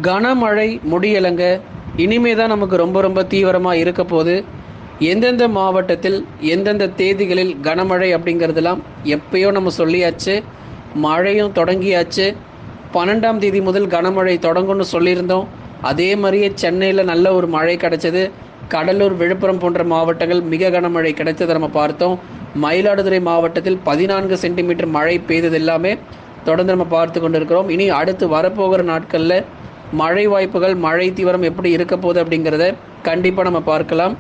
கனமழை முடியலைங்க. இனிமே தான் நமக்கு ரொம்ப ரொம்ப தீவிரமாக இருக்க போது. எந்தெந்த மாவட்டத்தில் எந்தெந்த தேதிகளில் கனமழை அப்படிங்கிறதெல்லாம் எப்பயோ நம்ம சொல்லியாச்சு. மழையும் தொடங்கியாச்சு. 12ஆம் தேதி முதல் கனமழை தொடங்கும்னு சொல்லியிருந்தோம். அதே மாதிரியே சென்னையில் நல்ல ஒரு மழை கிடச்சிது. கடலூர், விழுப்புரம் போன்ற மாவட்டங்கள் மிக கனமழை கிடைத்ததை நம்ம பார்த்தோம். மயிலாடுதுறை மாவட்டத்தில் 14 சென்டிமீட்டர் மழை பெய்தது எல்லாமே தொடர்ந்து நம்ம பார்த்து கொண்டு இருக்கிறோம். இனி அடுத்து வரப்போகிற நாட்களில் மழை வாய்ப்புகள், மழை தீவிரம் எப்படி இருக்க போகுது அப்படிங்கிறத கண்டிப்பாக நம்ம பார்க்கலாம்.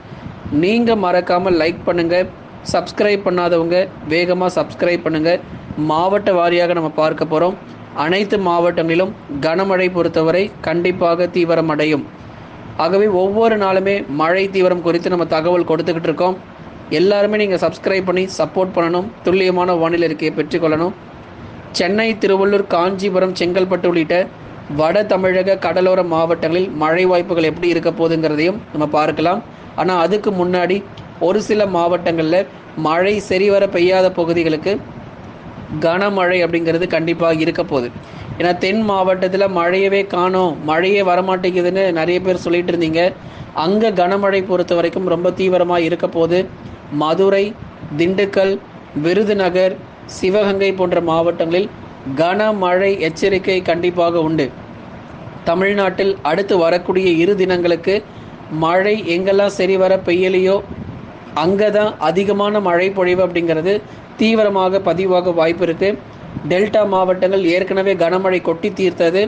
நீங்கள் மறக்காமல் லைக் பண்ணுங்கள். சப்ஸ்கிரைப் பண்ணாதவங்க வேகமாக சப்ஸ்கிரைப் பண்ணுங்கள். மாவட்ட வாரியாக நம்ம பார்க்க போகிறோம். அனைத்து மாவட்டங்களிலும் கனமழை பொறுத்தவரை கண்டிப்பாக தீவிரம் அடையும். ஆகவே ஒவ்வொரு நாளுமே மழை தீவிரம் குறித்து நம்ம தகவல் கொடுத்துக்கிட்டு இருக்கோம். எல்லாருமே நீங்கள் சப்ஸ்கிரைப் பண்ணி சப்போர்ட் பண்ணணும். துல்லியமான வானிலை அறிக்கையை பெற்றுக்கொள்ளணும். சென்னை, திருவள்ளூர், காஞ்சிபுரம், செங்கல்பட்டு உள்ளிட்ட வட தமிழக கடலோர மாவட்டங்களில் மழை வாய்ப்புகள் எப்படி இருக்க போகுதுங்கிறதையும் நம்ம பார்க்கலாம். ஆனால் அதுக்கு முன்னாடி ஒரு சில மாவட்டங்களில் மழை சரிவர பெய்யாத பகுதிகளுக்கு கனமழை அப்படிங்கிறது கண்டிப்பாக இருக்க போகுது. ஏன்னா தென் மாவட்டத்தில் மழையவே காணோம், மழையே வரமாட்டேங்குதுன்னு நிறைய பேர் சொல்லிட்டு இருந்தீங்க. அங்கே கனமழை பொறுத்த வரைக்கும் ரொம்ப தீவிரமாக இருக்க போகுது. மதுரை, திண்டுக்கல், விருதுநகர், சிவகங்கை போன்ற மாவட்டங்களில் கனமழை எச்சரிக்கை கண்டிப்பாக உண்டு. தமிழ்நாட்டில் அடுத்து வரக்கூடிய 2 தினங்களுக்கு மழை எங்கெல்லாம் சரிவர பெய்யலையோ அங்கே தான் அதிகமான மழை பொழிவு அப்படிங்கிறது தீவிரமாக பதிவாக வாய்ப்பு இருக்குது. டெல்டா மாவட்டங்கள் ஏற்கனவே கனமழை கொட்டி தீர்த்தது.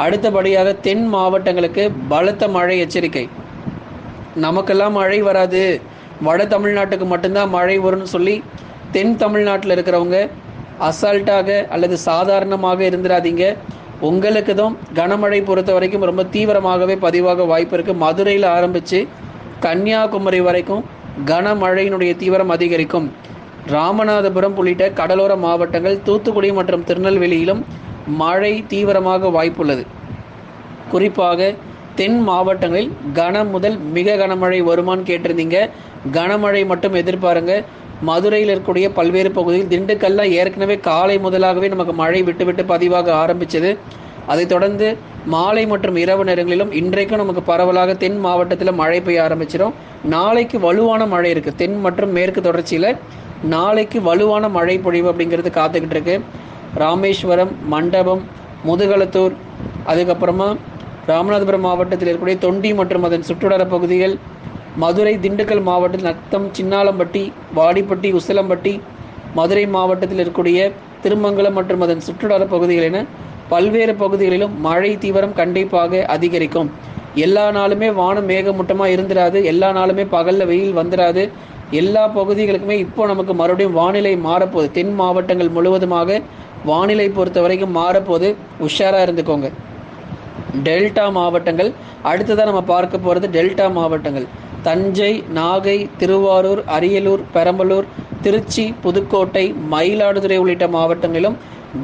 அடுத்தபடியாக தென் மாவட்டங்களுக்கு பலத்த மழை எச்சரிக்கை. நமக்கெல்லாம் மழை வராது, வட தமிழ்நாட்டுக்கு மட்டும்தான் மழை வரும்னு சொல்லி தென் தமிழ்நாட்டில் இருக்கிறவங்க அசால்ட்டாக அல்லது சாதாரணமாக இருந்துடாதீங்க. உங்களுக்கு தான் கனமழை பொறுத்த வரைக்கும் ரொம்ப தீவிரமாகவே பதிவாக வாய்ப்பு இருக்குது. மதுரையில் ஆரம்பித்து கன்னியாகுமரி வரைக்கும் கனமழையினுடைய தீவிரம் அதிகரிக்கும். ராமநாதபுரம் உள்ளிட்ட கடலோர மாவட்டங்கள், தூத்துக்குடி மற்றும் திருநெல்வேலியிலும் மழை தீவிரமாக வாய்ப்புள்ளது. குறிப்பாக தென் மாவட்டங்களில் கனம் முதல் மிக கனமழை வருமானு கேட்டிருந்தீங்க. கனமழை மட்டும் எதிர்பாருங்க. மதுரையில் இருக்கக்கூடிய பல்வேறு பகுதியில், திண்டுக்கல்லாம் ஏற்கனவே காலை முதலாகவே நமக்கு மழை விட்டு விட்டு பதிவாக ஆரம்பித்தது. அதைத் தொடர்ந்து மாலை மற்றும் இரவு நேரங்களிலும் இன்றைக்கும் நமக்கு பரவலாக தென் மாவட்டத்தில் மழை பெய்ய ஆரம்பிச்சிடும். நாளைக்கு வலுவான மழை இருக்குது. தென் மற்றும் மேற்கு தொடர்ச்சியில் நாளைக்கு வலுவான மழை பொழிவு அப்படிங்கிறது காத்துக்கிட்டு இருக்கு. ராமேஸ்வரம், மண்டபம், முதுகலத்தூர், அதுக்கப்புறமா ராமநாதபுரம் மாவட்டத்தில் இருக்கக்கூடிய தொண்டி மற்றும் அதன் சுற்றுவட்டார பகுதிகள், மதுரை, திண்டுக்கல் மாவட்டத்தில் நத்தம், சின்னாலம்பட்டி, வாடிப்பட்டி, உசிலம்பட்டி, மதுரை மாவட்டத்தில் இருக்கக்கூடிய திருமங்கலம் மற்றும் அதன் சுற்றுவட்டார பகுதிகள் என பல்வேறு பகுதிகளிலும் மழை தீவிரம் கண்டிப்பாக அதிகரிக்கும். எல்லா நாளுமே வானம் மேகமூட்டமாக இருந்துடாது, எல்லா நாளுமே பகலில் வெயில் வந்துடாது. எல்லா பகுதிகளுக்குமே இப்போ நமக்கு மறுபடியும் வானிலை மாறப்போகுது. தென் மாவட்டங்கள் முழுவதுமாக வானிலை பொறுத்த வரைக்கும் மாறப்போகுது. உஷாராக இருந்துக்கோங்க. டெல்டா மாவட்டங்கள் அடுத்ததான் நம்ம பார்க்க போகிறது. டெல்டா மாவட்டங்கள் தஞ்சை, நாகை, திருவாரூர், அரியலூர், பெரம்பலூர், திருச்சி, புதுக்கோட்டை, மயிலாடுதுறை உள்ளிட்ட மாவட்டங்களிலும்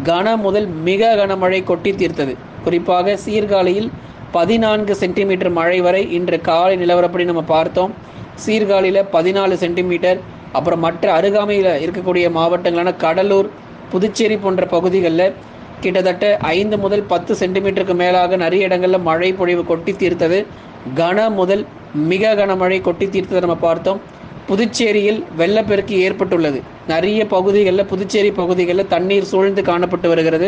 கன முதல் மிக கனமழை கொட்டி தீர்த்தது. குறிப்பாக சீர்காழியில் 14 சென்டிமீட்டர் மழை வரை இன்று காலை நிலவரப்படி நம்ம பார்த்தோம். சீர்காழியில் 14 சென்டிமீட்டர். அப்புறம் மற்ற அருகாமையில் இருக்கக்கூடிய மாவட்டங்களான கடலூர், புதுச்சேரி போன்ற பகுதிகளில் கிட்டத்தட்ட 5 முதல் 10 சென்டிமீட்டருக்கு மேலாக நிறைய இடங்களில் மழை பொழிவு கொட்டி தீர்த்தது. கன முதல் மிக கனமழை கொட்டி தீர்த்ததை நம்ம பார்த்தோம். புதுச்சேரியில் வெள்ளப்பெருக்கு ஏற்பட்டுள்ளது. நிறைய பகுதிகளில், புதுச்சேரி பகுதிகளில் தண்ணீர் சூழ்ந்து காணப்பட்டு வருகிறது.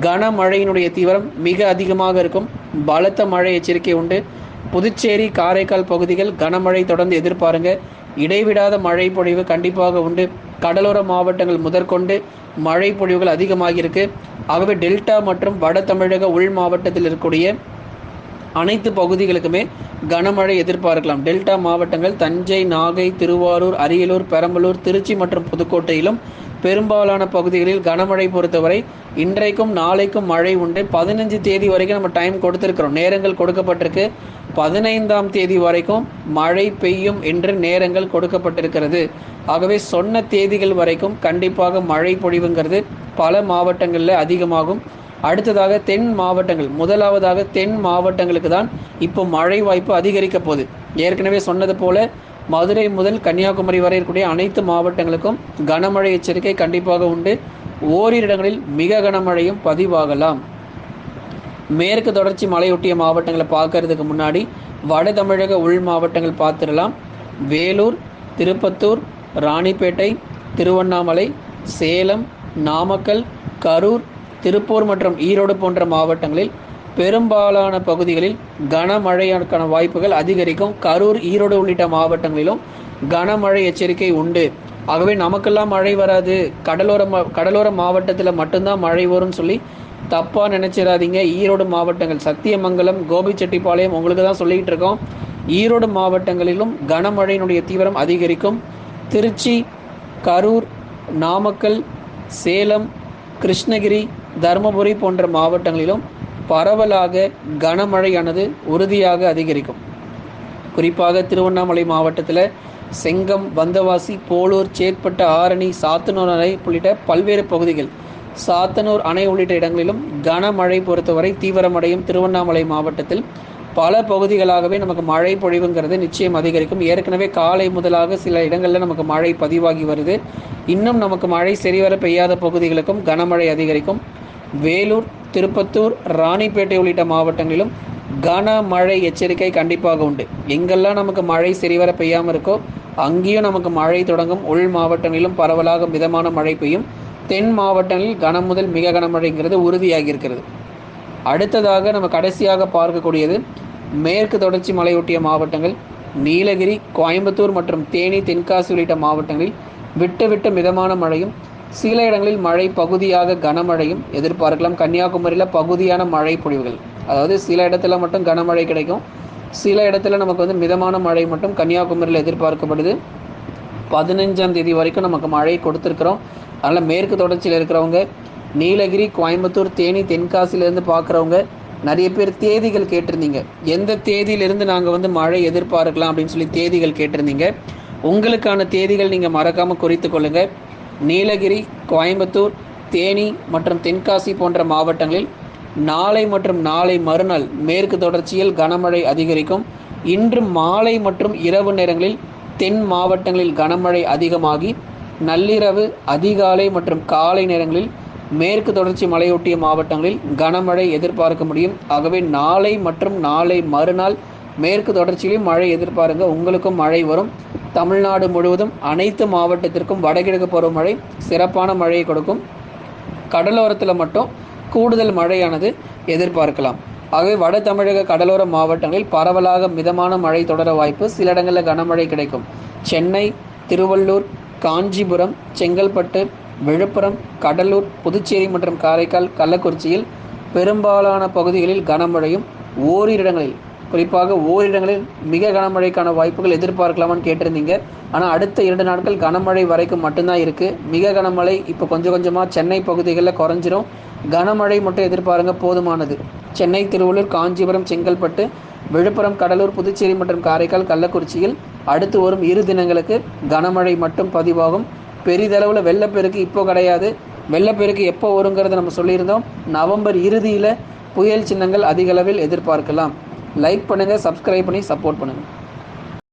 கனமழையினுடைய தீவிரம் மிக அதிகமாக இருக்கும். பலத்த மழை எச்சரிக்கை உண்டு. புதுச்சேரி, காரைக்கால் பகுதிகள் கனமழை தொடர்ந்து எதிர்பாருங்க. இடைவிடாத மழை பொழிவு கண்டிப்பாக உண்டு. கடலோர மாவட்டங்கள் முதற்கொண்டு மழை பொழிவுகள் அதிகமாகியிருக்கு. ஆகவே டெல்டா மற்றும் வட தமிழக உள் மாவட்டத்தில் இருக்கக்கூடிய அனைத்து பகுதிகளுக்குமே கனமழை எதிர்பார்க்கலாம். டெல்டா மாவட்டங்கள் தஞ்சை, நாகை, திருவாரூர், அரியலூர், பெரம்பலூர், திருச்சி மற்றும் புதுக்கோட்டையிலும் பெரும்பாலான பகுதிகளில் கனமழை பொறுத்தவரை இன்றைக்கும் நாளைக்கும் மழை உண்டு. 15 தேதி வரைக்கும் நம்ம டைம் கொடுத்துருக்கிறோம், நேரங்கள் கொடுக்கப்பட்டிருக்கு. 15ஆம் தேதி வரைக்கும் மழை பெய்யும் என்று நேரங்கள் கொடுக்கப்பட்டிருக்கிறது. ஆகவே சொன்ன தேதிகள் வரைக்கும் கண்டிப்பாக மழை பொழிவுங்கிறது பல மாவட்டங்களில் அதிகமாகும். அடுத்ததாக தென் மாவட்டங்கள், முதலாவதாக தென் மாவட்டங்களுக்கு தான் இப்போ மழை வாய்ப்பு அதிகரிக்க போகுது. ஏற்கனவே சொன்னது போல மதுரை முதல் கன்னியாகுமரி வரை இருக்கக்கூடிய அனைத்து மாவட்டங்களுக்கும் கனமழை எச்சரிக்கை கண்டிப்பாக உண்டு. ஓரிரு இடங்களில் மிக கனமழையும் பதிவாகலாம். மேற்கு தொடர்ச்சி மலையொட்டிய மாவட்டங்களை பார்க்கறதுக்கு முன்னாடி வட தமிழக உள் மாவட்டங்கள் பார்த்துடலாம். வேலூர், திருப்பத்தூர், ராணிப்பேட்டை, திருவண்ணாமலை, சேலம், நாமக்கல், கரூர், திருப்பூர் மற்றும் ஈரோடு போன்ற மாவட்டங்களில் பெரும்பாலான பகுதிகளில் கனமழைக்கான வாய்ப்புகள் அதிகரிக்கும். கரூர், ஈரோடு உள்ளிட்ட மாவட்டங்களிலும் கனமழை எச்சரிக்கை உண்டு. ஆகவே நமக்கெல்லாம் மழை வராது, கடலோர மாவட்டத்தில் மட்டும்தான் மழை வரும்னு சொல்லி தப்பாக நினச்சிடாதீங்க. ஈரோடு மாவட்டங்கள் சத்தியமங்கலம், கோபிச்செட்டிப்பாளையம் உங்களுக்கு தான் சொல்லிக்கிட்டு இருக்கோம். ஈரோடு மாவட்டங்களிலும் கனமழையினுடைய தீவிரம் அதிகரிக்கும். திருச்சி, கரூர், நாமக்கல், சேலம், கிருஷ்ணகிரி, தருமபுரி போன்ற மாவட்டங்களிலும் பரவலாக கனமழையானது உறுதியாக அதிகரிக்கும். குறிப்பாக திருவண்ணாமலை மாவட்டத்தில் செங்கம், வந்தவாசி, போலூர், சேத்பட்டு, ஆரணி, சாத்தனூர் அணை உள்ளிட்ட பல்வேறு பகுதிகள், சாத்தனூர் அணை உள்ளிட்ட இடங்களிலும் கனமழை பொறுத்தவரை தீவிரமடையும். திருவண்ணாமலை மாவட்டத்தில் பல பகுதிகளாகவே நமக்கு மழை பொழிவுங்கிறது நிச்சயம் அதிகரிக்கும். ஏற்கனவே காலை முதலாக சில இடங்களில் நமக்கு மழை பதிவாகி வருது. இன்னும் நமக்கு மழை சரிவர பெய்யாத பகுதிகளுக்கும் கனமழை அதிகரிக்கும். வேலூர், திருப்பத்தூர், ராணிப்பேட்டை உள்ளிட்ட மாவட்டங்களிலும் கனமழை எச்சரிக்கை கண்டிப்பாக உண்டு. எங்கெல்லாம் நமக்கு மழை சரிவர பெய்யாமல் இருக்கோ அங்கேயும் நமக்கு மழை தொடங்கும். உள் மாவட்டங்களிலும் பரவலாக மிதமான மழை பெய்யும். தென் மாவட்டங்களில் கனம் முதல் மிக கனமழைங்கிறது உறுதியாகி இருக்கிறது. அடுத்ததாக நம்ம கடைசியாக பார்க்கக்கூடியது மேற்கு தொடர்ச்சி மலையொட்டிய மாவட்டங்கள். நீலகிரி, கோயம்புத்தூர் மற்றும் தேனி, தென்காசி உள்ளிட்ட மாவட்டங்களில் விட்டு விட்டு மிதமான மழையும், சில இடங்களில் மழை பகுதியாக கனமழையும் எதிர்பார்க்கலாம். கன்னியாகுமரியில் பகுதியான மழை பொழிவுகள், அதாவது சில இடத்துல மட்டும் கனமழை கிடைக்கும், சில இடத்துல நமக்கு மிதமான மழை மட்டும் கன்னியாகுமரியில் எதிர்பார்க்கப்படுது. 15ஆம் தேதி வரைக்கும் நமக்கு மழை கொடுத்துருக்குறோம். அதனால் மேற்கு தொடர்ச்சியில் இருக்கிறவங்க, நீலகிரி, கோயம்புத்தூர், தேனி, தென்காசியிலேருந்து பார்க்குறவங்க நிறைய பேர் தேதிகள் கேட்டிருந்தீங்க. எந்த தேதியிலிருந்து நாங்கள் மழை எதிர்பார்க்கலாம் அப்படின்னு சொல்லி தேதிகள் கேட்டிருந்தீங்க. உங்களுக்கான தேதிகள் நீங்கள் மறக்காமல் குறித்து கொள்ளுங்கள். நீலகிரி, கோயம்புத்தூர், தேனி மற்றும் தென்காசி போன்ற மாவட்டங்களில் நாளை மற்றும் நாளை மறுநாள் மேற்கு தொடர்ச்சியில் கனமழை அதிகரிக்கும். இன்று மாலை மற்றும் இரவு நேரங்களில் தென் மாவட்டங்களில் கனமழை அதிகமாகி நள்ளிரவு, அதிகாலை மற்றும் காலை நேரங்களில் மேற்கு தொடர்ச்சி மலையொட்டிய மாவட்டங்களில் கனமழை எதிர்பார்க்க முடியும். ஆகவே நாளை மற்றும் நாளை மறுநாள் மேற்கு தொடர்ச்சியிலும் மழை எதிர்பாருங்க. உங்களுக்கும் மழை வரும். தமிழ்நாடு முழுவதும் அனைத்து மாவட்டத்திற்கும் வடகிழக்கு பருவமழை சிறப்பான மழையை கொடுக்கும். கடலோரத்தில் மட்டும் கூடுதல் மழையானது எதிர்பார்க்கலாம். ஆகவே வட தமிழக கடலோர மாவட்டங்களில் பரவலாக மிதமான மழை தொடர வாய்ப்பு, சில இடங்களில் கனமழை கிடைக்கும். சென்னை, திருவள்ளூர், காஞ்சிபுரம், செங்கல்பட்டு, விழுப்புரம், கடலூர், புதுச்சேரி மற்றும் காரைக்கால், கள்ளக்குறிச்சியில் பெரும்பாலான பகுதிகளில் கனமழையும், ஓரிரு இடங்களில் குறிப்பாக ஓரிடங்களில் மிக கனமழைக்கான வாய்ப்புகள் எதிர்பார்க்கலாமான்னு கேட்டிருந்தீங்க. ஆனால் அடுத்த 2 நாட்கள் கனமழை வரைக்கும் மட்டும்தான் இருக்குது. மிக கனமழை இப்போ கொஞ்சம் கொஞ்சமாக சென்னை பகுதிகளில் குறைஞ்சிரும். கனமழை மட்டும் எதிர்பாருங்க, போதுமானது. சென்னை, திருவள்ளூர், காஞ்சிபுரம், செங்கல்பட்டு, விழுப்புரம், கடலூர், புதுச்சேரி மற்றும் காரைக்கால், கள்ளக்குறிச்சியில் அடுத்து வரும் 2 தினங்களுக்கு கனமழை மட்டும் பதிவாகும். பெரிதளவில் வெள்ளப்பெருக்கு இப்போ கிடையாது. வெள்ளப்பெருக்கு எப்போ வருங்கிறத நம்ம சொல்லியிருந்தோம். நவம்பர் இறுதியில் புயல் சின்னங்கள் அதிக அளவில் எதிர்பார்க்கலாம். லைக் பண்ணுங்கள், சப்ஸ்கிரைப் பண்ணி சப்போர்ட் பண்ணுங்கள்.